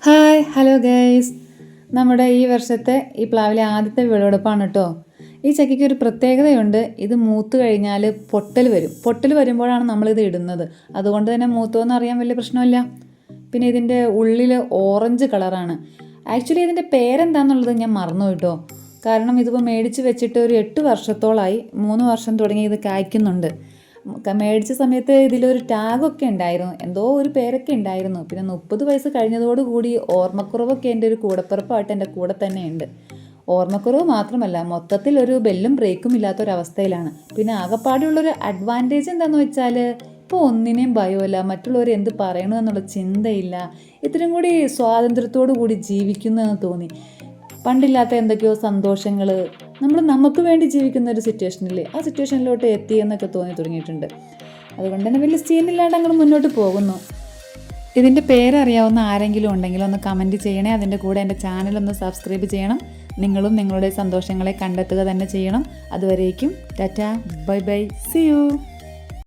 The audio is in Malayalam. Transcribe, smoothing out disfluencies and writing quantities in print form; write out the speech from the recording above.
ഹായ് ഹലോ ഗൈസ്, നമ്മുടെ ഈ വർഷത്തെ ഈ പ്ലാവിലെ ആദ്യത്തെ വിളവെടുപ്പാണ് കേട്ടോ. ഈ ചക്കയ്ക്ക് ഒരു പ്രത്യേകതയുണ്ട്. ഇത് മൂത്ത് കഴിഞ്ഞാൽ പൊട്ടൽ വരുമ്പോഴാണ് നമ്മളിത് ഇടുന്നത്. അതുകൊണ്ട് തന്നെ മൂത്തോന്ന് അറിയാൻ വലിയ പ്രശ്നമില്ല. പിന്നെ ഇതിൻ്റെ ഉള്ളിൽ ഓറഞ്ച് കളറാണ്. ആക്ച്വലി ഇതിൻ്റെ പേരെന്താണെന്നുള്ളത് ഞാൻ മറന്നു കേട്ടോ. കാരണം ഇതിപ്പോൾ മേടിച്ച് വെച്ചിട്ട് ഒരു 8 വർഷത്തോളമായി. 3 വർഷം തുടങ്ങി ഇത് കായ്ക്കുന്നുണ്ട്. മേടിച്ച സമയത്ത് ഇതിലൊരു ടാഗൊക്കെ ഉണ്ടായിരുന്നു, എന്തോ ഒരു പേരൊക്കെ ഉണ്ടായിരുന്നു. പിന്നെ 30 വയസ്സ് കഴിഞ്ഞതോടുകൂടി ഓർമ്മക്കുറവൊക്കെ എൻ്റെ ഒരു കൂടപ്പിറപ്പായിട്ട് എൻ്റെ കൂടെ തന്നെയുണ്ട്. ഓർമ്മക്കുറവ് മാത്രമല്ല, മൊത്തത്തിൽ ഒരു ബെല്ലും ബ്രേക്കും ഇല്ലാത്തൊരവസ്ഥയിലാണ്. പിന്നെ ആകെപ്പാടെയുള്ളൊരു അഡ്വാൻറ്റേജ് എന്താണെന്ന് വെച്ചാൽ ഇപ്പോൾ ഒന്നിനെയും ഭയമില്ല, മറ്റുള്ളവർ എന്ത് പറയണമെന്നുള്ള ചിന്തയില്ല. ഇത്രയും കൂടി സ്വാതന്ത്ര്യത്തോടു കൂടി ജീവിക്കുന്നതെന്ന് തോന്നി. പണ്ടില്ലാത്ത എന്തൊക്കെയോ സന്തോഷങ്ങൾ നമ്മൾ നമുക്ക് വേണ്ടി ജീവിക്കുന്ന ഒരു സിറ്റുവേഷനില്ലേ, ആ സിറ്റുവേഷനിലോട്ട് എത്തി എന്നൊക്കെ തോന്നി തുടങ്ങിയിട്ടുണ്ട്. അതുകൊണ്ട് തന്നെ വലിയ സീനില്ലാണ്ട് അങ്ങോട്ട് മുന്നോട്ട് പോകുന്നു. ഇതിൻ്റെ പേരറിയാവുന്ന ആരെങ്കിലും ഉണ്ടെങ്കിൽ ഒന്ന് കമൻറ്റ് ചെയ്യണേ. അതിൻ്റെ കൂടെ എൻ്റെ ചാനലൊന്ന് സബ്സ്ക്രൈബ് ചെയ്യണം. നിങ്ങളും നിങ്ങളുടെ സന്തോഷങ്ങളെ കണ്ടെത്തുക തന്നെ ചെയ്യണം. അതുവരേക്കും tata, bye bye, see U.